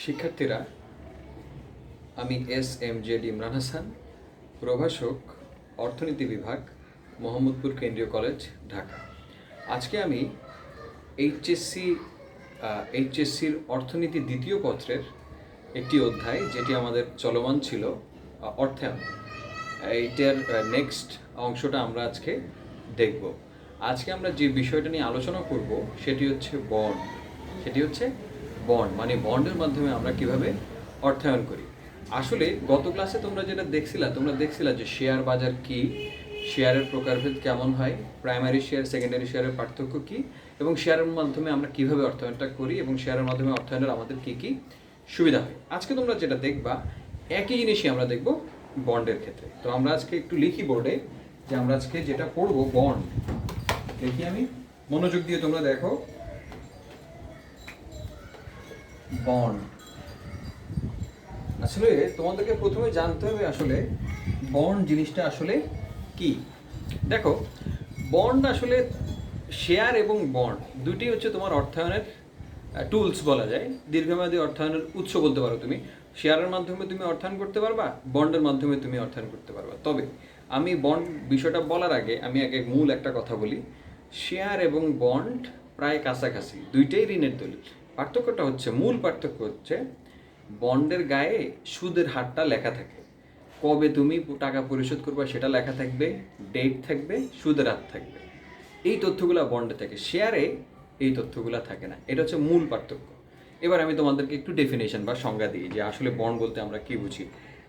শিক্ষার্থীরা, আমি SMZ ইমরান হাসান, প্রভাষক, অর্থনীতি বিভাগ, মোহাম্মদপুর কেন্দ্রীয় কলেজ, ঢাকা। আজকে আমি এইচএসসির অর্থনীতি দ্বিতীয় পত্রের একটি অধ্যায়, যেটি আমাদের চলমান ছিল, অর্থায়ন, এইটার নেক্সট অংশটা আমরা আজকে দেখব। আজকে আমরা যে বিষয়টা নিয়ে আলোচনা করব সেটি হচ্ছে বন্ড। মানে বন্ডের মাধ্যমে আমরা কিভাবে অর্থায়ন করি। আসলে গত ক্লাসে তোমরা দেখছিলা যে শেয়ার বাজার কি, শেয়ারের প্রকারভেদ কেমন হয়, প্রাইমারি শেয়ার সেকেন্ডারি শেয়ারের পার্থক্য কি, এবং শেয়ারের মাধ্যমে আমরা কিভাবে অর্থায়নটা করি এবং শেয়ারের মাধ্যমে অর্থায়নের আমাদের কি কি সুবিধা হয়। আজকে তোমরা যেটা দেখবা একই জিনিসই আমরা দেখব বন্ডের ক্ষেত্রে। তো আমরা আজকে একটু লিখি বোর্ডে যে আমরা আজকে যেটা পড়বো বন্ড। দেখি আমি, মনোযোগ দিয়ে তোমরা দেখো। বন্ড আসলে তোমাদেরকে প্রথমে জানতে হবে আসলে বন্ড জিনিসটা আসলে কি। দেখো, বন্ড আসলে শেয়ার এবং বন্ড দুটি হচ্ছে তোমার অর্থায়নের টুলস বলা যায়, দীর্ঘমেয়াদী অর্থায়নের উৎস বলতে পারো তুমি। শেয়ারের মাধ্যমে তুমি অর্থায়ন করতে পারবা, বন্ডের মাধ্যমে তুমি অর্থায়ন করতে পারবা। তবে আমি বন্ড বিষয়টা বলার আগে আমি আগে মূল একটা কথা বলি। শেয়ার এবং বন্ড প্রায় কাছাকাছি, দুইটাই ঋণের দলিল। মূল পার্থক্য হচ্ছে বন্ডের গায়ে সুদের হারটা লেখা থাকে, কবে তুমি টাকা পরিশোধ করবে সেটা লেখা থাকবে, ডেট থাকবে, সুদের হার থাকবে। এই তথ্যগুলো বন্ডে থাকে, শেয়ারে এই তথ্যগুলো থাকে না। এটা হচ্ছে মূল পার্থক্য। এবার আমি তোমাদেরকে একটু ডেফিনেশন বা সংজ্ঞা দিই যে আসলে বন্ড বলতে আমরা কি বুঝি।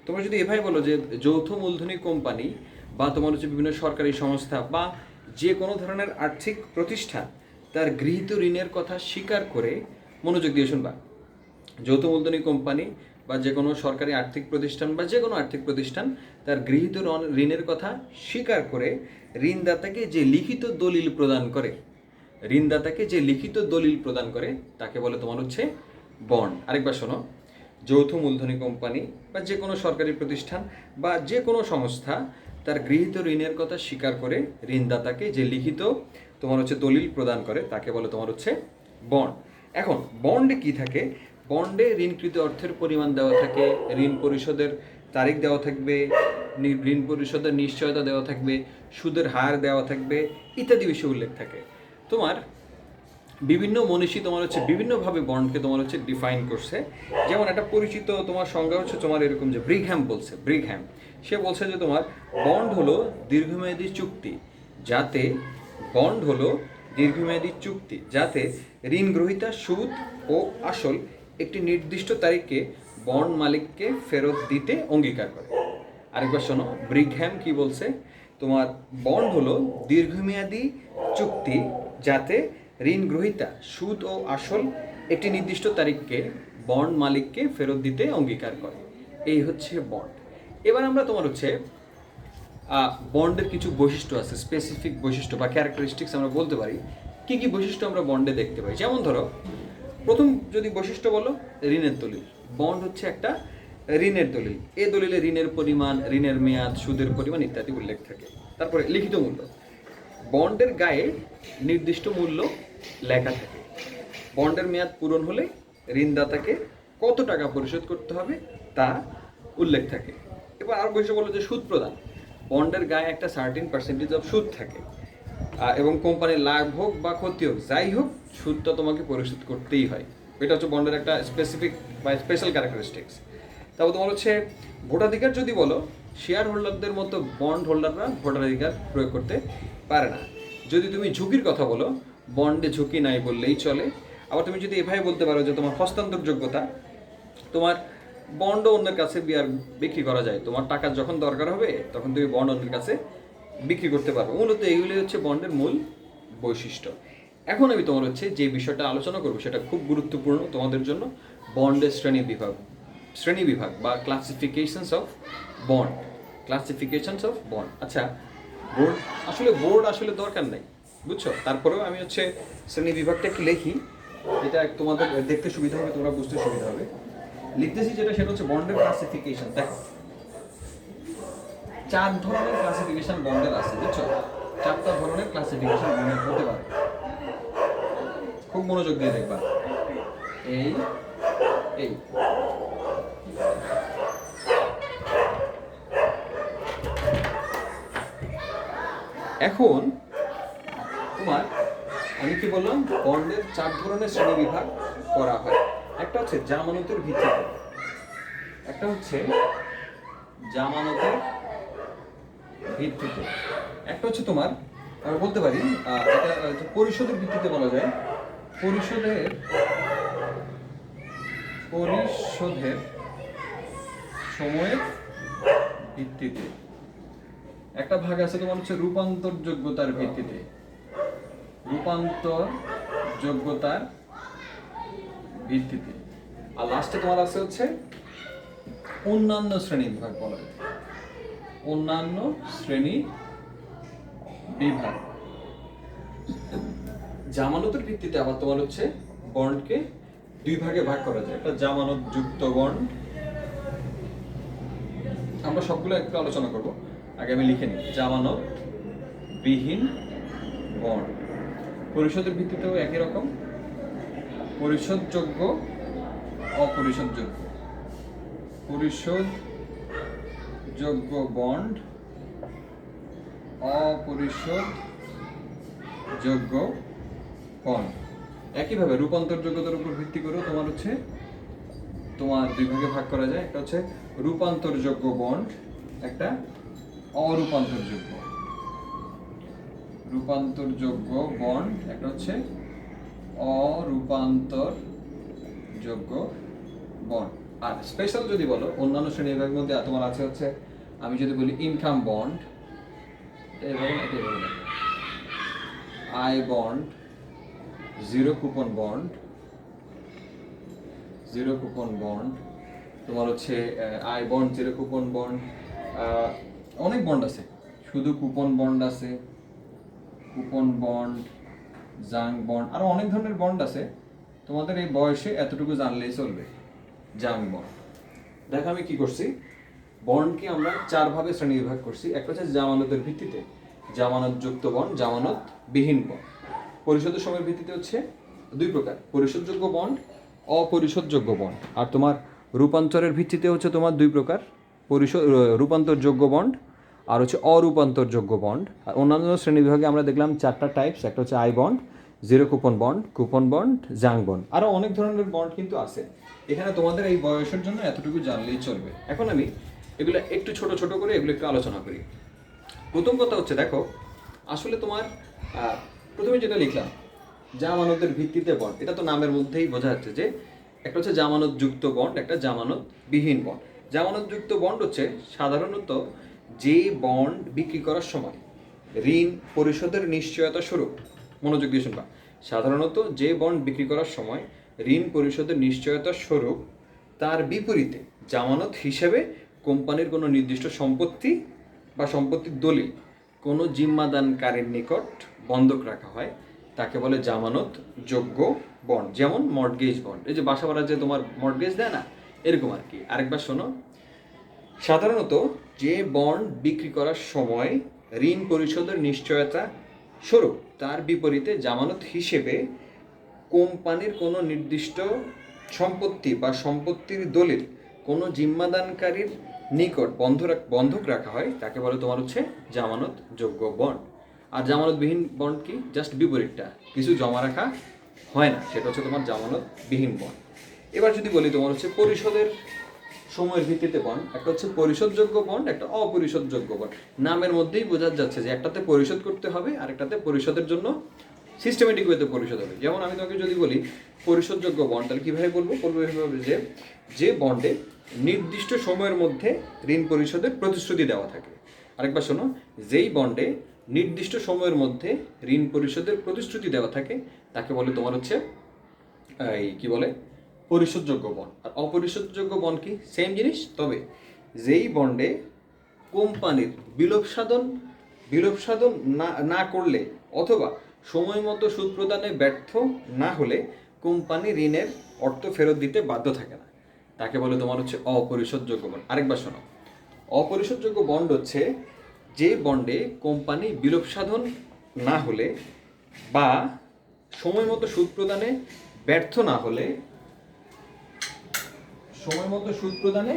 তোমরা যদি এভাবে বলো যে যৌথ মূলধনী কোম্পানি বা তোমার হচ্ছে বিভিন্ন সরকারি সংস্থা বা যে কোনো ধরনের আর্থিক প্রতিষ্ঠান তার গৃহীত ঋণের কথা স্বীকার করে, মনোযোগ দিয়ে শুনবা, যৌথ মূলধনী কোম্পানি বা যে কোনো সরকারি আর্থিক প্রতিষ্ঠান বা যে কোনো আর্থিক প্রতিষ্ঠান তার গৃহীত ঋণের কথা স্বীকার করে ঋণদাতাকে যে লিখিত দলিল প্রদান করে তাকে বলে তোমার হচ্ছে বন্ড। আরেকবার শোনো, যৌথ মূলধনী কোম্পানি বা যে কোনো সরকারি প্রতিষ্ঠান বা যে কোনো সংস্থা তার গৃহীত ঋণের কথা স্বীকার করে ঋণদাতাকে যে লিখিত তোমার হচ্ছে দলিল প্রদান করে তাকে বলে তোমার হচ্ছে বন্ড। এখন বন্ডে কি থাকে? বন্ডে ঋণকৃত অর্থের পরিমাণ দেওয়া থাকে, ঋণ পরিশোধের তারিখ দেওয়া থাকবে, ঋণ পরিশোধের নিশ্চয়তা দেওয়া থাকবে, সুদের হার দেওয়া থাকবে, ইত্যাদি বিষয় উল্লেখ থাকে। তোমার বিভিন্ন মনীষী তোমার হচ্ছে বিভিন্নভাবে বন্ডকে তোমার হচ্ছে ডিফাইন করছে। যেমন একটা পরিচিত তোমার সংজ্ঞা হচ্ছে তোমার এরকম, যে ব্রিঘহ্যাম সে বলছে যে তোমার বন্ড হলো দীর্ঘমেয়াদী চুক্তি যাতে ঋণ গ্রহীতা সুদ ও আসল একটি নির্দিষ্ট তারিখে বন্ড মালিককে ফেরত দিতে অঙ্গীকার করে। আরেকবার শোনো, ব্রিঘহ্যাম কি বলছে? তোমার বন্ড হলো দীর্ঘমেয়াদী চুক্তি যাতে ঋণ গ্রহীতা সুদ ও আসল একটি নির্দিষ্ট তারিখকে বন্ড মালিককে ফেরত দিতে অঙ্গীকার করে। এই হচ্ছে বন্ড। এবার আমরা তোমার হচ্ছে বন্ডের কিছু বৈশিষ্ট্য আছে, স্পেসিফিক বৈশিষ্ট্য বা ক্যারেক্টারিস্টিক্স আমরা বলতে পারি। কি কি বৈশিষ্ট্য আমরা বন্ডে দেখতে পাই? যেমন ধরো, প্রথম যদি বৈশিষ্ট্য বলো, ঋণের দলিল। বন্ড হচ্ছে একটা ঋণের দলিল। এ দলিলে ঋণের পরিমাণ, ঋণের মেয়াদ, সুদের পরিমাণ ইত্যাদি উল্লেখ থাকে। তারপরে লিখিত মূল্য, বন্ডের গায়ে নির্দিষ্ট মূল্য লেখা থাকে। বন্ডের মেয়াদ পূরণ হলে ঋণদাতাকে কত টাকা পরিশোধ করতে হবে তা উল্লেখ থাকে। এবার আরো বৈশিষ্ট্য বলো যে সুদ প্রদান। বন্ডের গায়ে একটা সার্টেন পার্সেন্টেজ অফ সুদ থাকে, এবং কোম্পানির লাভ হোক বা ক্ষতি হোক, যাই হোক, সুদটা তোমাকে পরিশোধ করতেই হয়। এটা হচ্ছে বন্ডের একটা স্পেসিফিক বা স্পেশাল ক্যারেক্টারিস্টিক্স। তারপর তোমার হচ্ছে ভোটাধিকার যদি বলো, শেয়ার হোল্ডারদের মতো বন্ড হোল্ডাররা ভোটাধিকার প্রয়োগ করতে পারে না। যদি তুমি ঝুঁকির কথা বলো, বন্ডে ঝুঁকি নাই বললেই চলে। আবার তুমি যদি এভাবে বলতে পারো যে তোমার হস্তান্তর যোগ্যতা, তোমার বন্ড অন্যের কাছে বিক্রি করা যায়। তোমার টাকা যখন দরকার হবে তখন তুমি বন্ড অন্যের কাছে বিক্রি করতে পারবে। মূলত এইগুলি হচ্ছে বন্ডের মূল বৈশিষ্ট্য। এখন আমি তোমার হচ্ছে যে বিষয়টা আলোচনা করবো সেটা খুব গুরুত্বপূর্ণ তোমাদের জন্য, বন্ডের শ্রেণীবিভাগ বা ক্লাসিফিকেশনস অফ বন্ড। আচ্ছা, বোর্ড আসলে দরকার নেই, বুঝছো? তারপরেও আমি হচ্ছে শ্রেণী বিভাগটা একটু লিখি, যেটা তোমাদের দেখতে সুবিধা হবে, তোমরা বুঝতে সুবিধা হবে। লিখতেছি সেটা হচ্ছে বন্ডের ক্লাসিফিকেশন। দেখো, 4 ধরনের ক্লাসিফিকেশন বন্ডের আছে, বুঝছো? 4টা ধরনের ক্লাসিফিকেশন বন্ডের হতে পারে। খুব মনোযোগ দিয়ে দেখবা। এই এই এখন তোমার আমি কি বললাম, বন্ডের 4 ধরনের শ্রেণী বিভাগ করা হয়। একটা হচ্ছে জামানতের ভিত্তিতে, একটা হচ্ছে জামানতের ভিত্তিতে, একটা হচ্ছে তোমার আমরা বলতে পারি এটা পরিশোধের ভিত্তিতে বলা যায়, পরিশোধের সময়ের ভিত্তিতে। একটা ভাগ আছে তোমার হচ্ছে রূপান্তর যোগ্যতার ভিত্তিতে, রূপান্তর যোগ্যতার ভিত্তিতে। আর লাস্টে তোমার আছে হচ্ছে অন্যান্য শ্রেণী বিভাগ বলা যায়, অন্যান্য শ্রেণী বিভাগ। জামানতের ভিত্তিতে আবার তোমার হচ্ছে বন্ডকে 2 ভাগে ভাগ করা যায়। একটা জামানত যুক্ত বন্ড, আমরা সবগুলো একটু আলোচনা করব, আগে আমি লিখে নিই। জামানত বিহীন বন্ড, পরিশোধের ভিত্তিতেও একই রকম, পরিশোধযোগ্য অপরিশোধযোগ্য, পরিশোধযোগ্য বন্ড, অপরিশোধযোগ্য বন্ড। একইভাবে রূপান্তর যোগ্যতার উপর ভিত্তি করেও তোমার হচ্ছে 2 ভাগে ভাগ করা যায়। একটা হচ্ছে রূপান্তরযোগ্য বন্ড, একটা অরূপান্তরযোগ্য, রূপান্তরযোগ্য বন্ড, একটা হচ্ছে অরূপান্তরযোগ্য বন্ড। আর স্পেশাল যদি বলো অন্যান্য শ্রেণী বিভাগের মধ্যে তোমার আছে হচ্ছে, আমি যদি বলি income bond, I bond, zero coupon bond, তোমার হচ্ছে I bond, zero coupon bond, অনেক বন্ড আছে, শুধু কুপন বন্ড আছে, কুপন বন্ড, জাং বন্ড, আরো অনেক ধরনের বন্ড আছে। তোমাদের এই বয়সে এতটুকু জানলেই চলবে। জাং বন্ড, দেখো আমি কি করছি, বন্ডকে আমরা 4 ভাবে শ্রেণী বিভাগ করছি। একটা হচ্ছে জামানতের ভিত্তিতে, জামানত যুক্ত বন্ড, জামানত বিহীন বন্ড। পরিশোধের সময়ের ভিত্তিতে হচ্ছে 2 প্রকার, পরিশোধযোগ্য বন্ড, অপরিশোধযোগ্য বন্ড। আর তোমার রূপান্তরের ভিত্তিতে হচ্ছে তোমার 2 প্রকার, রূপান্তরযোগ্য বন্ড আর হচ্ছে অরূপান্তরযোগ্য বন্ড। আর অন্যান্য শ্রেণী বিভাগে আমরা দেখলাম 4টা টাইপস, একটা হচ্ছে I bond, zero coupon bond, জাং বন্ড, আরও অনেক ধরনের বন্ড কিন্তু আছে। এখানে তোমাদের এই বয়সের জন্য এতটুকু জানলেই চলবে। এখন আমি এগুলো একটু ছোট ছোট করে এগুলো একটু আলোচনা করি। প্রথম কথা হচ্ছে, দেখো আসলে তোমার প্রথমে যেটা লিখলাম জামানতের ভিত্তিতে বন্ড, এটা তো নামের মধ্যেই বোঝা যাচ্ছে যে একটা হচ্ছে জামানত যুক্ত বন্ড, একটা জামানত বিহীন বন্ড। জামানত যুক্ত বন্ড হচ্ছে সাধারণত যে বন্ড বিক্রি করার সময় ঋণ পরিশোধের নিশ্চয়তা স্বরূপ, মনোযোগ দিয়ে শুনবা, সাধারণত যে বন্ড বিক্রি করার সময় ঋণ পরিশোধের নিশ্চয়তা স্বরূপ তার বিপরীতে জামানত হিসেবে কোম্পানির কোনো নির্দিষ্ট সম্পত্তি বা সম্পত্তির দলিল কোনো জিম্মাদানকারীর নিকট বন্ধক রাখা হয়, তাকে বলে জামানত যোগ্য বন্ড। যেমন মর্টগেজ বন্ড, এই যে বাসা ভাড়া যে তোমার মর্টগেজ দেয় না, এরকম আর কি। আরেকবার শোনো, সাধারণত যে বন্ড বিক্রি করার সময় ঋণ পরিশোধের নিশ্চয়তা স্বরূপ তার বিপরীতে জামানত হিসেবে কোম্পানির কোনো নির্দিষ্ট সম্পত্তি বা সম্পত্তির দলিল কোনো জিম্মাদানকারীর নিকট বন্ধক রাখা হয়, তাকে বলে তোমার হচ্ছে জামানত যোগ্য বন্ড। আর জামানতবিহীন বন্ড কি, জাস্ট বিপরীতটা, কিছু জমা রাখা হয় না, সেটা হচ্ছে তোমার জামানত বিহীন বন্ড। এবার যদি বলি তোমার হচ্ছে পরিশোধের সময়ের ভিত্তিতে বন্ড, একটা হচ্ছে পরিশোধযোগ্য বন্ড, একটা অপরিশোধযোগ্য বন্ড। নামের মধ্যেই বোঝা যাচ্ছে যে একটাতে পরিশোধ করতে হবে আর একটাতে পরিশোধের জন্য সিস্টেমেটিক ওয়েতে পরিশোধ হবে। যেমন আমি তোমাকে যদি বলি পরিশোধযোগ্য বন্ড, তাহলে কীভাবে বলবো এভাবে যে বন্ডে নির্দিষ্ট সময়ের মধ্যে ঋণ পরিশোধের প্রতিশ্রুতি দেওয়া থাকে। আরেকবার শোনো, যেই বন্ডে নির্দিষ্ট সময়ের মধ্যে ঋণ পরিশোধের প্রতিশ্রুতি দেওয়া থাকে তাকে বলে তোমার হচ্ছে কি বলে পরিশোধযোগ্য বন্ড। আর অপরিশোধযোগ্য বন্ড কি, সেম জিনিস, তবে যেই বন্ডে কোম্পানির বিলোপ সাধন না করলে অথবা সময় মতো সুদ প্রদানে ব্যর্থ না হলে কোম্পানি ঋণের অর্থ ফেরত দিতে বাধ্য থাকে না, তাকে বলে তোমার হচ্ছে অপরিশোধযোগ্য বন্ড। আরেকবার শোনো, অপরিশোধযোগ্য বন্ড হচ্ছে যে বন্ডে কোম্পানি বিলোপ সাধন না হলে বা সময় মতো সুদ প্রদানে ব্যর্থ না হলে সময় মতো সুদ প্রদানে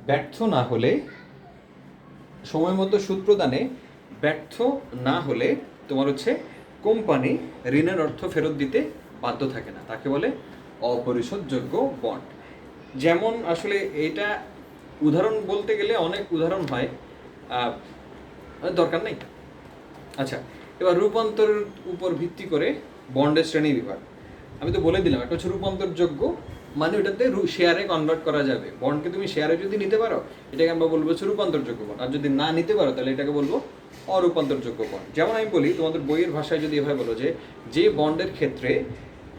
ব্যর্থ না হলে সময় মতো সুদ প্রদানে ব্যর্থ না হলে তোমার হচ্ছে কোম্পানি ঋণের অর্থ ফেরত দিতে বাধ্য থাকে না, তাকে বলে অপরিশোধযোগ্য বন্ড। যেমন আসলে এটা উদাহরণ বলতে গেলে অনেক উদাহরণ হয়, দরকার নেই। আচ্ছা, এবার রূপান্তরের উপর ভিত্তি করে বন্ডের শ্রেণী বিভাগ আমি তো বলে দিলাম। একটা হচ্ছে রূপান্তরযোগ্য, মানে ওটাতে শেয়ারে কনভার্ট করা যাবে। বন্ডকে তুমি শেয়ারে যদি নিতে পারো এটাকে আমরা বলবো হচ্ছে রূপান্তরযোগ্য বন্ড, আর যদি না নিতে পারো তাহলে এটাকে বলবো অরূপান্তরযোগ্য বন্ড। যেমন আমি বলি, তোমাদের বইয়ের ভাষায় যদি এভাবে বলো যে বন্ডের ক্ষেত্রে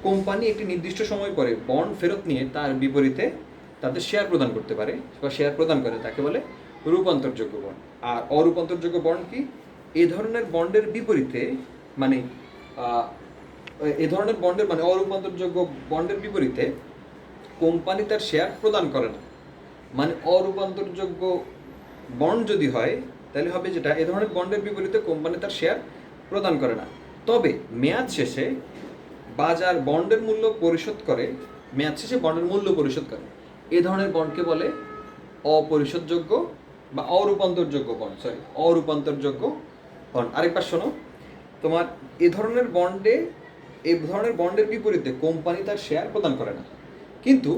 কোম্পানি একটি নির্দিষ্ট সময় পরে বন্ড ফেরত নিয়ে তার বিপরীতে তাদের শেয়ার প্রদান করতে পারে বা শেয়ার প্রদান করে, তাকে বলে রূপান্তরযোগ্য বন্ড। আর অরূপান্তরযোগ্য বন্ড কি? এ ধরনের বন্ডের বিপরীতে মানে এ ধরনের বন্ডের মানে অরূপান্তরযোগ্য বন্ডের বিপরীতে কোম্পানি তার শেয়ার প্রদান করে না। মানে অরূপান্তরযোগ্য বন্ড যদি হয় তাহলে হবে যেটা, এ ধরনের বন্ডের বিপরীতে কোম্পানি তার শেয়ার প্রদান করে না, তবে মেয়াদ শেষে বাজার বন্ডের মূল্য পরিশোধ করে, মেয়াদ শেষে বন্ডের মূল্য পরিশোধ করে। এ ধরনের বন্ডকে বলে অপরিশোধযোগ্য বা অরূপান্তরযোগ্য বন্ড, অরূপান্তরযোগ্য বন্ড। আরেকবার শোনো, তোমার এ ধরনের বন্ডের বিপরীতে কোম্পানি তার শেয়ার প্রদান করে না, কিন্তু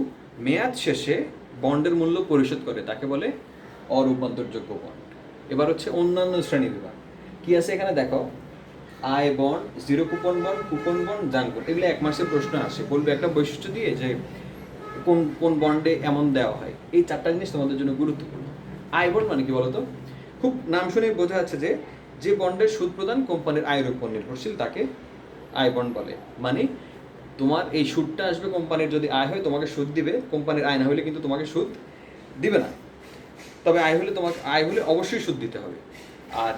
মেয়াদ শেষে বন্ডের মূল্য পরিশোধ করে, তাকে বলে অরূপান্তরযোগ্য বন্ড। এবার হচ্ছে অন্যান্য শ্রেণী বিভাগ কি আছে এখানে দেখো, I bond, zero coupon bond, coupon bond, junk bond. এগুলো 1 মাসের প্রশ্ন আসে, বলবে একটা বৈশিষ্ট্য দিয়ে যে কোন কোন বন্ডে এমন দেওয়া হয়। এই 4টা জিনিস তোমাদের জন্য গুরুত্বপূর্ণ। আই বন্ড মানে কি বলতো? খুব নাম শুনেই বোঝা যাচ্ছে যে বন্ডের সুদ প্রদান কোম্পানির আয়ের উপর নির্ভরশীল, তাকে আই বন্ড বলে। মানে তোমার এই সুদটা আসবে কোম্পানির যদি আয় হয় তোমাকে সুদ দিবে, কোম্পানির আয় না হলে কিন্তু তোমাকে সুদ দিবে না। তবে আয় হলে অবশ্যই সুদ দিতে হবে। আর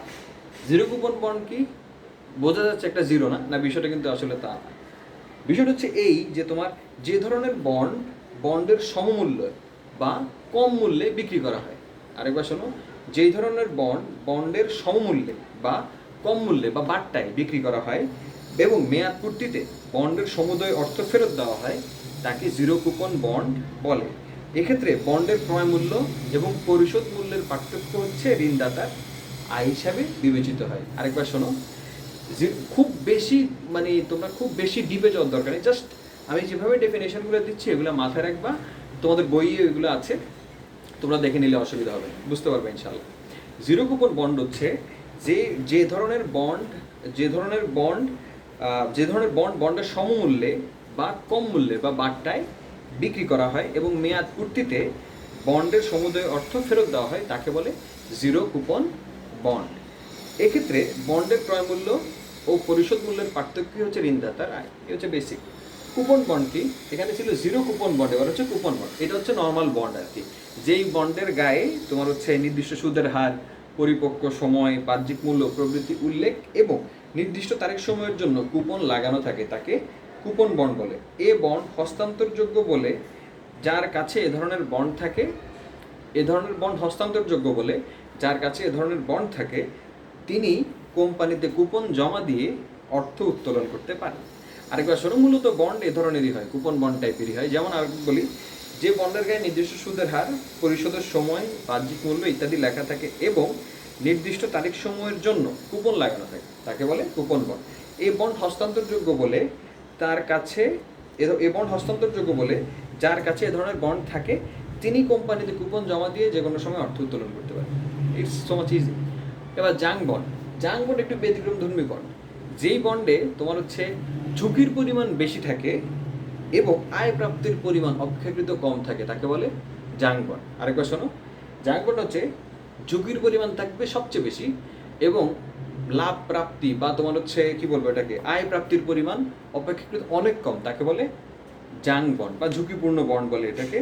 জিরো কুপন বন্ড কি? বোঝা যাচ্ছে একটা জিরো না, বিষয়টা কিন্তু আসলে তা না। বিষয়টা হচ্ছে এই যে তোমার যে ধরনের বন্ডের সমমূল্য বা কম মূল্যে বিক্রি করা হয়। আরেকবার শোনো, যেই ধরনের বন্ডের সমমূল্যে বা কম মূল্যে বা বাট্টায় বিক্রি করা হয় এবং মেয়াদ পূর্তিতে বন্ডের সমুদয় অর্থ ফেরত দেওয়া হয়, তাকে জিরো কুপন বন্ড বলে। এক্ষেত্রে বন্ডের ক্রয় মূল্য এবং পরিশোধ মূল্যের পার্থক্য হচ্ছে ঋণদাতার আয় হিসাবে বিবেচিত হয়। আরেকবার শোনো, খুব বেশি তোমরা খুব বেশি ডিপে যাওয়ার দরকার নেই, জাস্ট আমি যেভাবে ডেফিনেশনগুলো দিচ্ছি এগুলো মাথায় রাখবা। তোমাদের বইয়ে এগুলো আছে, তোমরা দেখে নিলে অসুবিধা হবে না, বুঝতে পারবে ইনশাল্লাহ। জিরো কুপন বন্ড হচ্ছে যে ধরনের বন্ডের সমমূল্যে বা কম মূল্যে বা বাট্টায় বিক্রি করা হয় এবং মেয়াদ পূর্তিতে বন্ডের সমুদয় অর্থ ফেরত দেওয়া হয়, তাকে বলে জিরো কুপন বন্ড। এক্ষেত্রে বন্ডের ক্রয় মূল্য ও পরিশোধ মূল্যের পার্থক্য হচ্ছে ঋণদাতার আয়। এ হচ্ছে বেসিক। কুপন বন্ড কি? এখানে ছিল জিরো কুপন বন্ড, এবার হচ্ছে কুপন বন্ড। এটা হচ্ছে নর্মাল বন্ড আর কি, যেই বন্ডের গায়ে তোমার হচ্ছে নির্দিষ্ট সুদের হার, পরিপক্ক সময়, বাহ্যিক মূল্য প্রভৃতি উল্লেখ এবং নির্দিষ্ট তারিখ সময়ের জন্য কুপন লাগানো থাকে, তাকে কুপন বন্ড বলে। এ বন্ড হস্তান্তরযোগ্য বলে যার কাছে এ ধরনের বন্ড থাকে, তিনি কোম্পানিতে কুপন জমা দিয়ে অর্থ উত্তোলন করতে পারেন। আরেকবার শোনো, মূলত বন্ড এ ধরনেরই হয়, কুপন বন্ড টাইপেরই হয়। যেমন আর বলি, যে বন্ডের গায়ে নির্দিষ্ট সুদের হার, পরিশোধের সময়, বাহ্যিক মূল্য ইত্যাদি লেখা থাকে এবং নির্দিষ্ট তারিখ সময়ের জন্য কুপন লাগানো থাকে, তাকে বলে কুপন বন্ড। এই বন্ড হস্তান্তরযোগ্য বলে যার কাছে এ ধরনের বন্ড থাকে, তিনি কোম্পানিতে কুপন জমা দিয়ে যে কোনো সময় অর্থ উত্তোলন করতে পারেন। It's so much easy. এবার জাঙ্ক বন্ড একটু ব্যতিক্রমধর্মী বন্ড। যেই বন্ডে তোমার হচ্ছে ঝুঁকির পরিমাণ বেশি থাকে এবং আয় প্রাপ্তির পরিমাণ অপেক্ষাকৃত কম থাকে, তাকে বলে জাঙ্ক বন্ড। আরেকবার শোনো, জাঙ্ক বন্ড হচ্ছে ঝুঁকির পরিমাণ থাকবে সবচেয়ে বেশি এবং লাভ প্রাপ্তি বা তোমার হচ্ছে কি বলবো এটাকে, আয় প্রাপ্তির পরিমাণ অপেক্ষাকৃত অনেক কম, তাকে বলে জাঙ্ক বন্ড বা ঝুঁকিপূর্ণ বন্ড বলে এটাকে।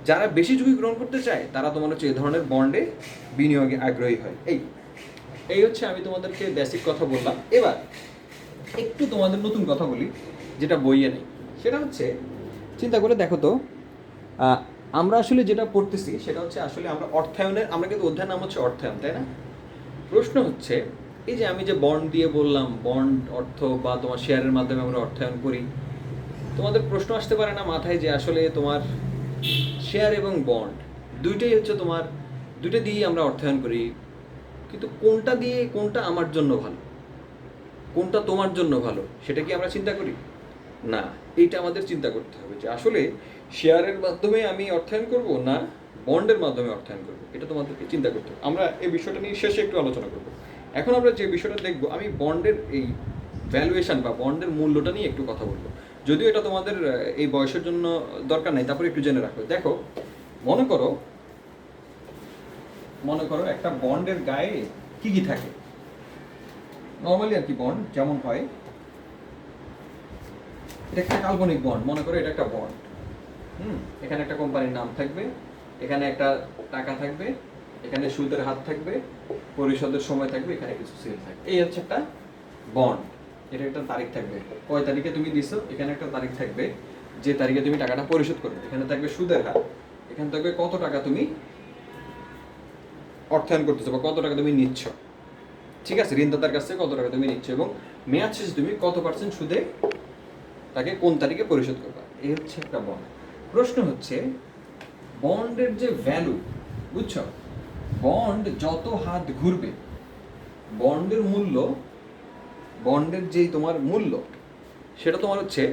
যারা বেশি ঝুঁকি গ্রহণ করতে চায় তারা তোমার হচ্ছে এই ধরনের বন্ডে বিনিয়োগে আগ্রহী হয়। এই হচ্ছে আমি তোমাদেরকে বেসিক কথা বললাম। এবার একটু তোমাদের নতুন কথা বলি, যেটা বইয়ে নেই। সেটা হচ্ছে, চিন্তা করে দেখো তো, আমরা আসলে যেটা পড়তেছি সেটা হচ্ছে আসলে আমরা কিন্তু অধ্যায়ের নাম হচ্ছে অর্থায়ন, তাই না? প্রশ্ন হচ্ছে, এই যে আমি যে বন্ড দিয়ে বললাম, বন্ড অর্থ বা তোমার শেয়ারের মাধ্যমে আমরা অর্থায়ন করি, তোমাদের প্রশ্ন আসতে পারে না মাথায় যে আসলে তোমার শেয়ার এবং বন্ড দুইটাই হচ্ছে তোমার, দুইটা দিয়েই আমরা অর্থায়ন করি, কিন্তু কোনটা দিয়ে কোনটা আমার জন্য ভালো, কোনটা তোমার জন্য ভালো, সেটা কি আমরা চিন্তা করি না। এইটা আমাদের চিন্তা করতে হবে যে আসলে শেয়ারের মাধ্যমে আমি অর্থায়ন করব না বন্ডের মাধ্যমে অর্থায়ন করব, এটা তোমাদেরকে চিন্তা করতে হবে। আমরা এই বিষয়টা নিয়ে শেষে একটু আলোচনা করব। এখন আমরা যে বিষয়টা দেখব, আমি বন্ডের এই ভ্যালুয়েশন বা বন্ডের মূল্যটা নিয়ে একটু কথা বলবো, যদিও এটা তোমাদের এই বয়সের জন্য দরকার নাই, তারপরে একটু জেনে রাখো। দেখো, মনে করো একটা বন্ডের গায়ে কি কি থাকে নর্মালি আর কি। বন্ড যেমন হয়, এটা একটা কাল্পনিক বন্ড, মনে করো এটা একটা বন্ড। এখানে একটা কোম্পানির নাম থাকবে, এখানে একটা টাকা থাকবে, এখানে সুদের হার থাকবে, পরিশোধের সময় থাকবে, এখানে কিছু সেল থাকবে। এই হচ্ছে একটা বন্ড। এটা একটা তারিখ থাকবে, কয় তারিখে তুমি দিছো, এখানে একটা তারিখ থাকবে যে তারিখে তুমি টাকাটা পরিশোধ করবে, এখানে থাকবে সুদের হার, এখানে থাকবে কত টাকা তুমি অর্থায়ন করতেছো বা কত টাকা তুমি নিচ্ছ, ঠিক আছে, ঋণদাতার কাছ থেকে কত টাকা তুমি নিচ্ছ, এবং মেয়াদ শেষে তুমি কত পার্সেন্ট সুদে তাকে কোন তারিখে পরিশোধ করবা। এই হচ্ছে একটা বন্ড। প্রশ্ন হচ্ছে বন্ডের যে ভ্যালু, বুঝছো, বন্ড যত হাত ঘুরবে বন্ডের মূল্য, বন্ডের যেই তোমার মূল্য সেটা তোমার হচ্ছে,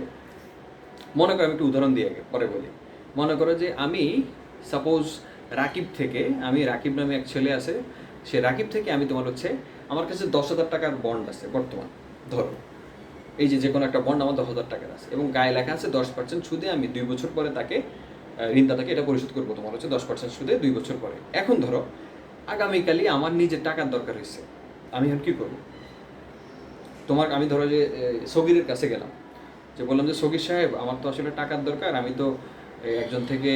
মনে করো আমি একটু উদাহরণ দিয়ে আগে পরে বলি। মনে করো যে আমি সাপোজ রাকিব থেকে, আমি রাকিব নামে এক ছেলে আছে, সে রাকিব থেকে আমি তোমার হচ্ছে, আমার কাছে 10,000 টাকার বন্ড আছে বর্তমান, ধরো এই যে কোনো একটা বন্ড আমার 10,000 টাকার আছে, এবং গায়ে লেখা আছে 10% সুদে আমি 2 বছর পরে তাকে ঋণদাতাকে এটা পরিশোধ করবো, তোমার হচ্ছে 10% সুদে 2 বছর পরে। এখন ধরো আগামীকালই আমার নিজের টাকার দরকার হয়েছে, আমি এখন কী করবো? আমি ধরো যে সগিরের কাছে গেলাম, যে বললাম যে সগির সাহেব আমার তো আসলে টাকার দরকার, আমি তো একজনকে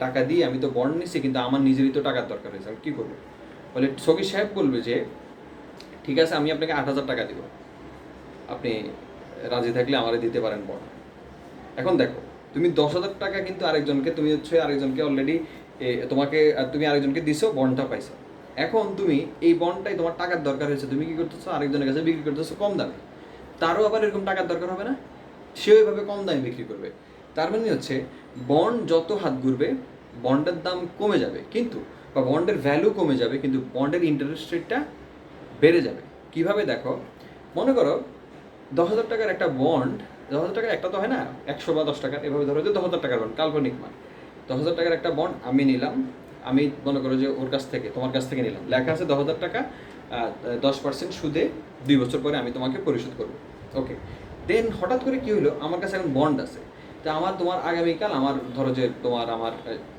টাকা দিয়ে আমি তো বন্ড নিছি, কিন্তু আমার নিজেরই তো টাকার দরকার হয়েছে, আমি কী করবো? বলে সগির সাহেব বলবে যে ঠিক আছে, আমি আপনাকে 8,000 টাকা দিব, আপনি রাজি থাকলে আমারে দিতে পারেন বন্ড। এখন দেখো, তুমি 10,000 টাকা কিন্তু আরেকজনকে, তুমি হচ্ছে আরেকজনকে অলরেডি তুমি আরেকজনকে দিছো, বন্ডটা পাইছো। এখন তুমি এই বন্ডটাই তোমার টাকার দরকার হয়েছে, তুমি কি করতেছো? আরেকজনের কাছে বিক্রি করতেছো কম দামে, তারও আবার এরকম টাকার দরকার হবে না, সেও এভাবে কম দামে বিক্রি করবে। তার মানে হচ্ছে বন্ড যত হাত ঘুরবে বন্ডের দাম কমে যাবে, কিন্তু বা বন্ডের ভ্যালু কমে যাবে, কিন্তু বন্ডের ইন্টারেস্ট রেটটা বেড়ে যাবে। কিভাবে দেখো, মনে করো 10,000 টাকার একটা বন্ড, 10,000 টাকা একটা তো হয় না, 100 বা 10 টাকার, এভাবে ধরো যে 10,000 টাকার বন্ড, কাল্পনিক মান। 10,000 টাকার একটা বন্ড আমি নিলাম, আমি মনে করো যে ওর কাছ থেকে, তোমার কাছ থেকে নিলাম, লেখা আছে 10,000 টাকা 10% সুদে 2 বছর পরে আমি তোমাকে পরিশোধ করবো। ওকে, দেন হঠাৎ করে কি হলো, আমার কাছে এখন বন্ড আছে, তা তোমার আগামীকাল আমার ধরো যে আমার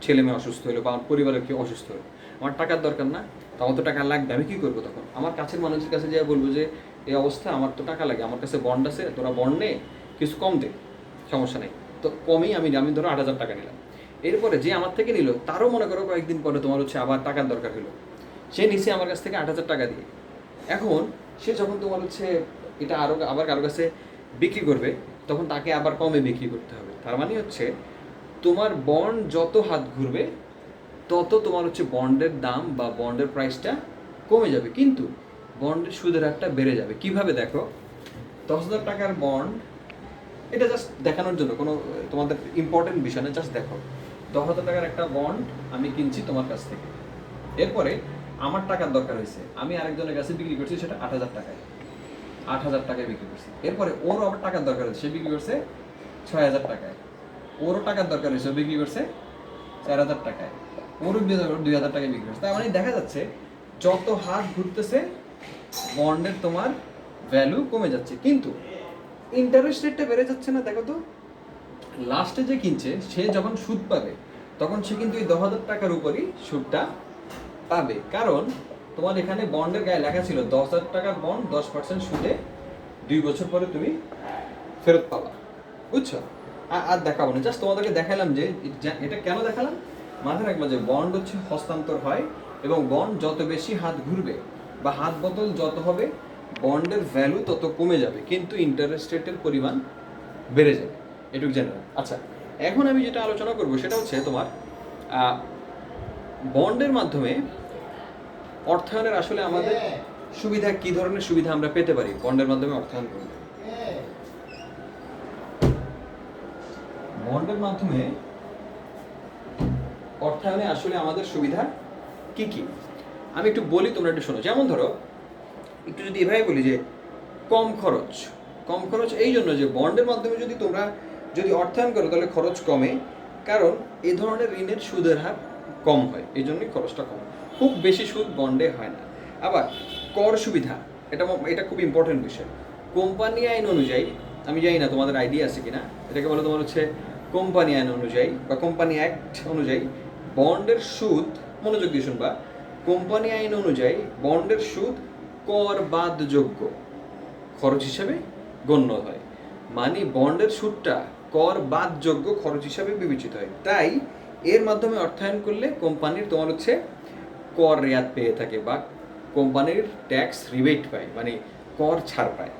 ছেলে মেয়ে অসুস্থ হলো বা আমার পরিবারের কেউ অসুস্থ হলো, আমার টাকার দরকার না, তো আমার তো টাকা লাগবে, আমি কী করবো? তখন আমার কাছের মানুষের কাছে যেয়ে বলবো যে এই অবস্থা, আমার তো টাকা লাগে, আমার কাছে বন্ড আছে, তোরা বন্ড নে, কিছু কম দে, সমস্যা নেই। তো কমেই আমি ধরো 8,000 টাকা নিলাম। এরপরে যে আমার থেকে নিল, তারও মনে করো কয়েকদিন পরে তোমার হচ্ছে আবার টাকার দরকার হলো, সে নিচে আমার কাছ থেকে 8,000 টাকা দিয়ে। এখন সে যখন তোমার হচ্ছে এটা আবার কারো কাছে বিক্রি করবে, তখন তাকে আবার কমে বিক্রি করতে হবে। তার মানে হচ্ছে তোমার বন্ড যত হাত ঘুরবে তত তোমার হচ্ছে বন্ডের দাম বা বন্ডের প্রাইসটা কমে যাবে, কিন্তু বন্ডের সুদের হারটা বেড়ে যাবে। কিভাবে দেখো, 10,000 টাকার বন্ড, এটা জাস্ট দেখানোর জন্য, কোনো তোমাদের ইম্পর্টেন্ট বিষয় না, জাস্ট দেখো 10,000 টাকার একটা বন্ড আমি কিনছি তোমার কাছ থেকে, এরপরে আমার টাকার দরকার হয়েছে, আমি আরেকজনের কাছে বিক্রি করছি সেটা 8,000 টাকায়, 8,000 টাকায় বিক্রি করছি। এরপরে ওরও আবার টাকার দরকার হয়েছে, সে বিক্রি করছে 6,000 টাকায়, ওরও টাকার দরকার হয়েছে, ও বিক্রি করছে 4,000 টাকায়, ওরও 2,000 টাকায় বিক্রি করছে। তার মানে দেখা যাচ্ছে যত হাত ঘুরতেছে বন্ডের তোমার ভ্যালু কমে যাচ্ছে, কিন্তু ইন্টারেস্ট রেটটা বেড়ে যাচ্ছে না। দেখো তো, লাস্টে যে কিনছে সে যখন সুদ পাবে, তখন সে কিন্তু এই 10,000 টাকার উপরই সুদটা পাবে, কারণ তোমার এখানে বন্ডের গায়ে লেখা ছিল 10,000 টাকার বন্ড 10% সুদে 2 বছর পরে তুমি ফেরত পাবা। বুঝছো? আর দেখাবো না, জাস্ট তোমাদেরকে দেখালাম যে এটা কেন দেখালাম। মাথায় রাখবা যে বন্ড হচ্ছে হস্তান্তর হয়, এবং বন্ড যত বেশি হাত ঘুরবে বা হাত বদল যত হবে বন্ডের ভ্যালু তত কমে যাবে, কিন্তু ইন্টারেস্ট রেটের পরিমাণ বেড়ে যাবে। এটুকু জেনে রাখ। আচ্ছা, এখন আমি যেটা আলোচনা করব সেটা হচ্ছে তোমার বন্ডের মাধ্যমে অর্থায়নের আসলে আমাদের সুবিধা, কি ধরনের সুবিধা আমরা পেতে পারি বন্ডের মাধ্যমে অর্থায়ন করলে। বন্ডের মাধ্যমে অর্থায়নে আসলে আমাদের সুবিধা কি কি আমি একটু বলি, তোমরা একটু শোনো। যেমন ধরো একটু যদি এভাবে বলি যে কম খরচ। কম খরচ এই জন্য যে বন্ডের মাধ্যমে যদি তোমরা যদি অর্থায়ন করো তাহলে খরচ কমে, কারণ এই ধরনের ঋণের সুদের হার কম হয়, এই জন্যই খরচটা কম। খুব বেশি সুদ বন্ডে হয় না। আবার কর সুবিধা, এটা খুব ইম্পর্টেন্ট বিষয়। কোম্পানি আইন অনুযায়ী, আমি জানি না তোমাদের আইডিয়া আছে কিনা, এটাকে বলে তোমার হচ্ছে কোম্পানি আইন অনুযায়ী বা কোম্পানি অ্যাক্ট অনুযায়ী বন্ডের সুদ, মনোযোগ দিয়ে শুনবা, কোম্পানি আইন অনুযায়ী বন্ডের সুদ কর বাদযোগ্য খরচ হিসাবে গণ্য হয়। মানে বন্ডের সুদটা কর বাদযোগ্য খরচ হিসাবে বিবেচিত হয়। তাই এর মাধ্যমে অর্থায়ন করলে কোম্পানির তোমার হচ্ছে কর রেয়াত পেয়ে থাকে বা কোম্পানির ট্যাক্স রিবেট পায়, মানে কর ছাড় পায়।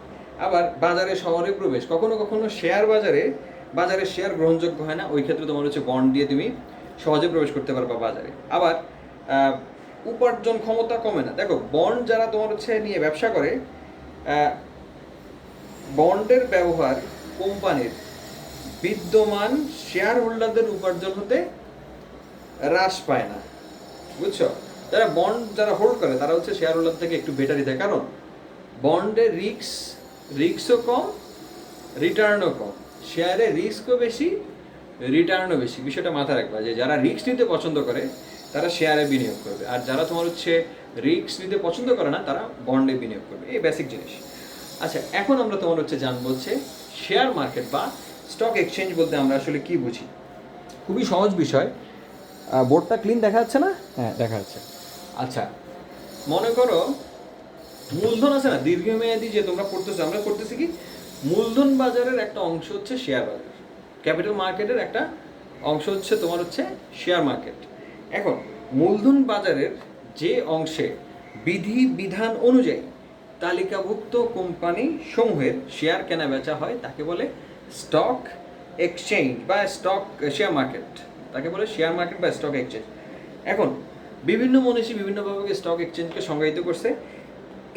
আবার বাজারে শহরে প্রবেশ, কখনো কখনো শেয়ার বাজারে শেয়ার গ্রহণযোগ্য হয় না, ওই ক্ষেত্রে তোমার হচ্ছে বন্ড দিয়ে তুমি সহজে প্রবেশ করতে পারবা বাজারে। আবার উপার্জন ক্ষমতা কমে না। দেখো বন্ড যারা তোমার হচ্ছে নিয়ে ব্যবসা করে, বন্ডের ব্যবহার কোম্পানির বিদ্যমান শেয়ার হোল্ডারদের উপার্জন হতে হ্রাস পায় না, বুঝছো? যারা হোল্ড করে তারা হচ্ছে শেয়ার হোল্ডার থেকে একটু বেটারই দেয়, কারণ বন্ডের রিস্কও কম, রিটার্নও কম। শেয়ারে রিস্কও বেশি, রিটার্নও বেশি। বিষয়টা মাথায় রাখবা যে যারা রিস্ক নিতে পছন্দ করে তারা শেয়ারে বিনিয়োগ করবে, আর যারা তোমার হচ্ছে রিস্ক নিতে পছন্দ করে না তারা বন্ডে বিনিয়োগ করবে। এই বেসিক জিনিস। আচ্ছা, এখন আমরা তোমার হচ্ছে জানবো হচ্ছে শেয়ার মার্কেট বা স্টক এক্সচেঞ্জ বলতে আমরা আসলে কি বুঝি। খুবই সহজ বিষয়। বোর্ডটা ক্লিন দেখা যাচ্ছে না? হ্যাঁ, দেখা যাচ্ছে। আচ্ছা, মনে করো মূলধন আছে না, দীর্ঘমেয়াদী যে তোমরা পড়তেছো, আমরা করতেছি কি, মূলধন বাজারের একটা অংশ হচ্ছে শেয়ার বাজার, ক্যাপিটাল মার্কেটের একটা অংশ হচ্ছে তোমার হচ্ছে শেয়ার মার্কেট। এখন মূলধন বাজারের যে অংশে বিধান অনুযায়ী তালিকাভুক্ত কোম্পানি সমূহের শেয়ার কেনা বেচা হয় তাকে বলে স্টক এক্সচেঞ্জ বা শেয়ার মার্কেট, তাকে বলে শেয়ার মার্কেট বা স্টক এক্সচেঞ্জ। এখন বিভিন্ন মনীষী বিভিন্নভাবে স্টক এক্সচেঞ্জকে সংজ্ঞায়িত করছে।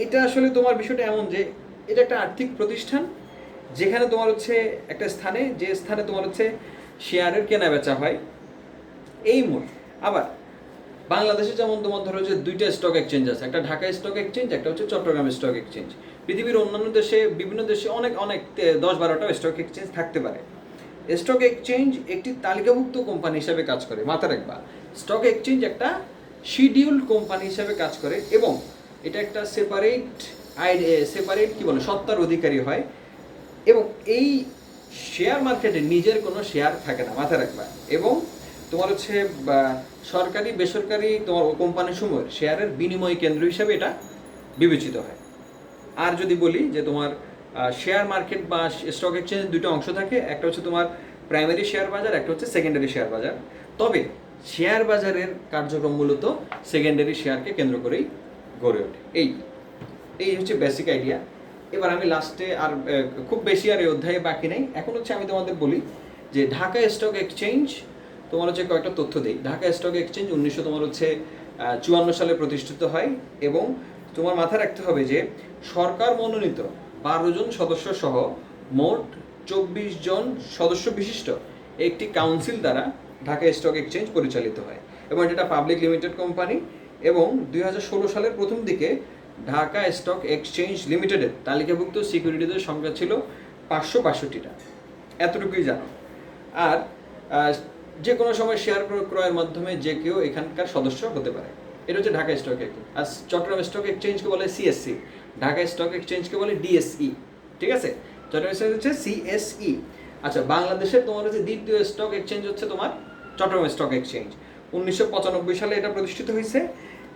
এটা আসলে তোমার বিষয়টা এমন যে এটা একটা আর্থিক প্রতিষ্ঠান যেখানে তোমার হচ্ছে একটা স্থানে, যে স্থানে তোমার হচ্ছে শেয়ারের কেনা বেচা হয়, এই মূল। আবার বাংলাদেশে যেমন তোমার ধরো যে দুইটা স্টক এক্সচেঞ্জ আছে, একটা ঢাকা স্টক এক্সচেঞ্জ, একটা হচ্ছে চট্টগ্রাম স্টক এক্সচেঞ্জ। পৃথিবীর অন্যান্য দেশে, বিভিন্ন দেশে অনেক 10-12টা স্টক এক্সচেঞ্জ থাকতে পারে। স্টক এক্সচেঞ্জ একটি তালিকাভুক্ত কোম্পানি হিসাবে কাজ করে, মাথা রাখবা। স্টক এক্সচেঞ্জ একটা শিডিউল কোম্পানি হিসাবে কাজ করে এবং এটা একটা সেপারেট কি বলে সত্তার অধিকারী হয়। এবং এই শেয়ার মার্কেটে নিজের কোনো শেয়ার থাকে না, মাথায় রাখবা। এবং তোমার হচ্ছে সরকারি বেসরকারি তোমার কোম্পানিসমূহের শেয়ারের বিনিময় কেন্দ্র হিসাবে এটা বিবেচিত হয়। আর যদি বলি যে তোমার শেয়ার মার্কেট বা স্টক এক্সচেঞ্জের দুটো অংশ থাকে, একটা হচ্ছে তোমার প্রাইমারি শেয়ার বাজার, একটা হচ্ছে সেকেন্ডারি শেয়ার বাজার। তবে শেয়ার বাজারের কার্যক্রম মূলত সেকেন্ডারি শেয়ারকে কেন্দ্র করেই গড়ে ওঠে। এই হচ্ছে বেসিক আইডিয়া। এবার আমি লাস্টে আর খুব বেশি আর এই অধ্যায়ে বাকি নেই। এখন হচ্ছে আমি তোমাদের বলি যে ঢাকা স্টক এক্সচেঞ্জ তোমার হচ্ছে কয়েকটা তথ্য দিই। ঢাকা স্টক এক্সচেঞ্জ 1954 সালে প্রতিষ্ঠিত হয় এবং তোমার মাথায় রাখতে হবে যে সরকার মনোনীত 12 জন সদস্য সহ মোট 24 জন সদস্য বিশিষ্ট একটি কাউন্সিল দ্বারা ঢাকা স্টক এক্সচেঞ্জ পরিচালিত হয় এবং এটা পাবলিক লিমিটেড কোম্পানি। এবং 2016 সালের প্রথম দিকে ঢাকা স্টক এক্সচেঞ্জ লিমিটেডের তালিকাভুক্ত সিকিউরিটিদের সংখ্যা ছিল 562টা। এতটুকুই জানো। আর যে কোনো সময় শেয়ার ক্রয়ের মাধ্যমে যে কেউ এখানকার সদস্য হতে পারে। এটা হচ্ছে ঢাকা স্টক এক্সচেঞ্জ। আর চট্টগ্রাম স্টক এক্সচেঞ্জকে বলে সিএসসি, ঢাকা স্টক এক্সচেঞ্জকে বলে ডিএসই। ঠিক আছে, চট্টগ্রাম এক্সচেঞ্জ হচ্ছে সিএসই। আচ্ছা, বাংলাদেশের তোমার হচ্ছে দ্বিতীয় স্টক এক্সচেঞ্জ হচ্ছে তোমার চট্টগ্রাম স্টক এক্সচেঞ্জ। 1995 সালে এটা প্রতিষ্ঠিত হয়েছে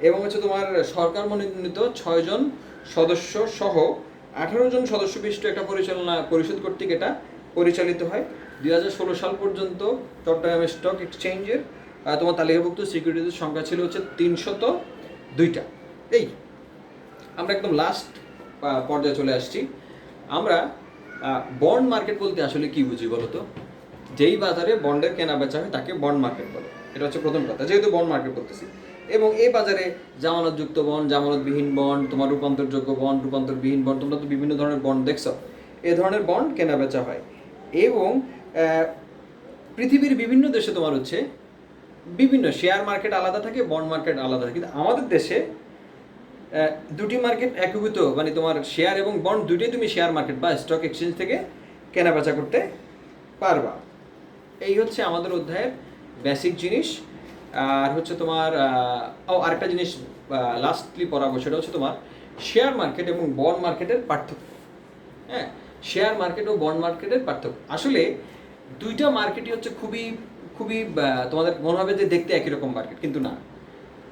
এবং হচ্ছে তোমার সরকার মনোনীত 6 জন সদস্য সহ 18 জন সদস্য বিশিষ্ট একটা পরিচালনা পরিষদ কর্তৃক এটা পরিচালিত হয়। 2016 সাল পর্যন্ত চট্টগ্রাম স্টক এক্সচেঞ্জের তোমার তালিকাভুক্ত সিকিউরিটিদের সংখ্যা ছিল হচ্ছে 302টা। এই আমরা একদম লাস্ট পর্যায়ে চলে আসছি। আমরা বন্ড মার্কেট বলতে আসলে কি বুঝি বলো তো? যেই বাজারে বন্ডের কেনা বেচা হয় তাকে বন্ড মার্কেট বলে। এটা হচ্ছে প্রথম কথা, যেহেতু বন্ড মার্কেট করতেছি। এবং এই বাজারে জামানতযুক্ত বন্ড, জামানতবিহীন বন্ড, তোমার রূপান্তরযোগ্য বন্ড, রূপান্তরবিহীন বন্ড, তোমরা তো বিভিন্ন ধরনের বন্ড দেখছো, এই ধরনের বন্ড কেনা বেচা হয়। এবং পৃথিবীর বিভিন্ন দেশে তোমার হচ্ছে বিভিন্ন শেয়ার মার্কেট আলাদা থাকে, বন্ড মার্কেট আলাদা থাকে, কিন্তু আমাদের দেশে দুটি মার্কেট একীভূত, মানে তোমার শেয়ার এবং বন্ড দুটোই তুমি শেয়ার মার্কেট বা স্টক এক্সচেঞ্জ থেকে কেনা বেচা করতে পারবা। এই হচ্ছে আমাদের অধ্যায়ের বেসিক জিনিস। আর হচ্ছে তোমার আরেকটা জিনিস লাস্টলি পড়াবো, সেটা হচ্ছে তোমার শেয়ার মার্কেট এবং বন্ড মার্কেটের পার্থক্য। হ্যাঁ, শেয়ার মার্কেট ও বন্ড মার্কেটের পার্থক্য। আসলে দুইটা মার্কেটই হচ্ছে খুবই খুবই তোমাদের মনে হবে যে দেখতে একই রকম মার্কেট, কিন্তু না,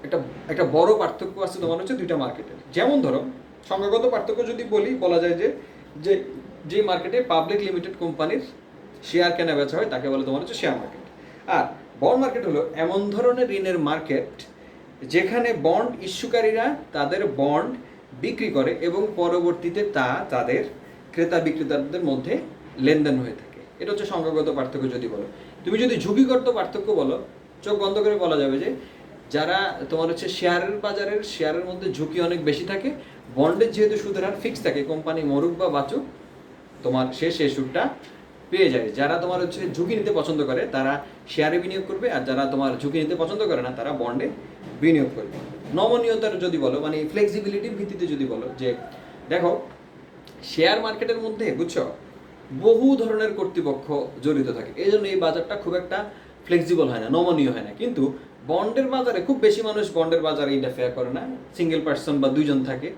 একটা একটা বড় পার্থক্য আছে তোমার হচ্ছে দুইটা মার্কেটের। যেমন ধরো সংখ্যাগত পার্থক্য যদি বলি, বলা যায় যে যে যে মার্কেটে পাবলিক লিমিটেড কোম্পানির শেয়ার কেনা বেচা হয় তাকে বলে তোমার হচ্ছে শেয়ার মার্কেট। আর বন্ড মার্কেট হলো এমন ধরনের ঋণের মার্কেট যেখানে বন্ড ইস্যুকারীরা তাদের বন্ড বিক্রি করে এবং পরবর্তীতে তা তাদের ক্রেতা বিক্রেতাদের মধ্যে লেনদেন হয়ে থাকে। এটা হচ্ছে সংখ্যাগত পার্থক্য যদি বলো। তুমি যদি ঝুঁকিগত পার্থক্য বলো, চোখ বন্ধ করে বলা যাবে যে যারা তোমার হচ্ছে শেয়ারের বাজারের শেয়ারের মধ্যে ঝুঁকি অনেক বেশি থাকে, বন্ডের যেহেতু সুদের হার ফিক্স থাকে, কোম্পানি মরুক বা বাঁচুক তোমার সেই সুদটা পেয়ে যায়। যারা তোমার হচ্ছে ঝুঁকি নিতে পছন্দ করে তারা শেয়ারে বিনিয়োগ করবে, আর যারা তোমার ঝুঁকি নিতে পছন্দ করে না তারা বন্ডে বিনিয়োগ করবে। নমনীয়তার যদি বলো, মানে ফ্লেক্সিবিলিটির ভিত্তিতে যদি বলো, যে দেখো শেয়ার মার্কেটের মধ্যে বুঝছো বহু ধরনের কর্তৃপক্ষ জড়িত থাকে, এই জন্য এই বাজারটা খুব একটা ফ্লেক্সিবল হয় না, নমনীয় হয় না। কিন্তু বন্ডের বাজারে খুব বেশি মানুষ বন্ডের বাজারে ইন্টারফেয়ার করে না, সিঙ্গেল পার্সন বা দুইজন থাকে।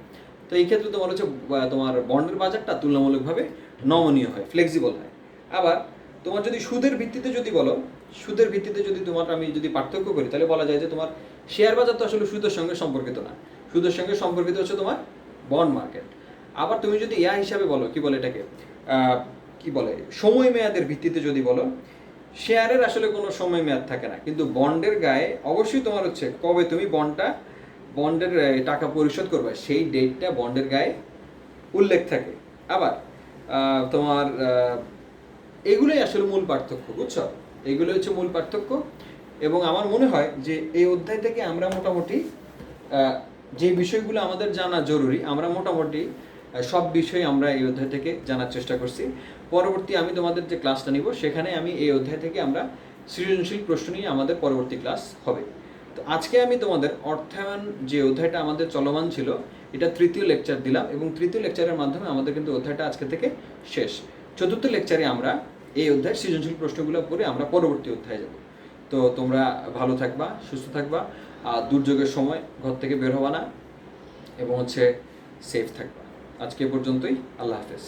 তো এই ক্ষেত্রে তোমার হচ্ছে তোমার বন্ডের বাজারটা তুলনামূলকভাবে নমনীয় হয়, ফ্লেক্সিবল হয়। আবার তোমার যদি সুদের ভিত্তিতে যদি বলো, সুদের ভিত্তিতে যদি তোমার আমি যদি পার্থক্য করি, তাহলে বলা যায় যে তোমার শেয়ার বাজার তো আসলে সুদের সঙ্গে সম্পর্কিত না, সুদের সঙ্গে সম্পর্কিত হচ্ছে তোমার বন্ড মার্কেট। আবার তুমি যদি হিসাবে বলো, কি বলে এটাকে, কি বলে, সময় মেয়াদের ভিত্তিতে যদি বলো, শেয়ারের আসলে কোনো সময় মেয়াদ থাকে না, কিন্তু বন্ডের গায়ে অবশ্যই তোমার হচ্ছে কবে তুমি বন্ডের টাকা পরিশোধ করবে সেই ডেটটা বন্ডের গায়ে উল্লেখ থাকে। আবার তোমার এগুলোই আসলে মূল পার্থক্য, বুঝছো? এগুলো হচ্ছে মূল পার্থক্য। এবং আমার মনে হয় যে এই অধ্যায় থেকে আমরা মোটামুটি যে বিষয়গুলো আমাদের জানা জরুরি, আমরা মোটামুটি সব বিষয় আমরা এই অধ্যায় থেকে জানার চেষ্টা করছি। পরবর্তী আমি তোমাদের যে ক্লাসটা নিব সেখানে আমি এই অধ্যায় থেকে আমরা সৃজনশীল প্রশ্ন নিয়ে আমাদের পরবর্তী ক্লাস হবে। তো আজকে আমি তোমাদের অর্থায়ন যে অধ্যায়টা আমাদের চলমান ছিল, এটা তৃতীয় লেকচার দিলাম, এবং তৃতীয় লেকচারের মাধ্যমে আমাদের কিন্তু অধ্যায়টা আজকে থেকে শেষ। চতুর্থ লেকচারে আমরা এই অধ্যায়ের সৃজনশীল প্রশ্নগুলো পড়ে আমরা পরবর্তী অধ্যায়ে যাব। তো তোমরা ভালো থাকবা, সুস্থ থাকবা, আর দুর্যোগের সময় ঘর থেকে বের হবা না, এবং হচ্ছে সেফ থাকবা। আজকে পর্যন্তই, আল্লাহ হাফেজ।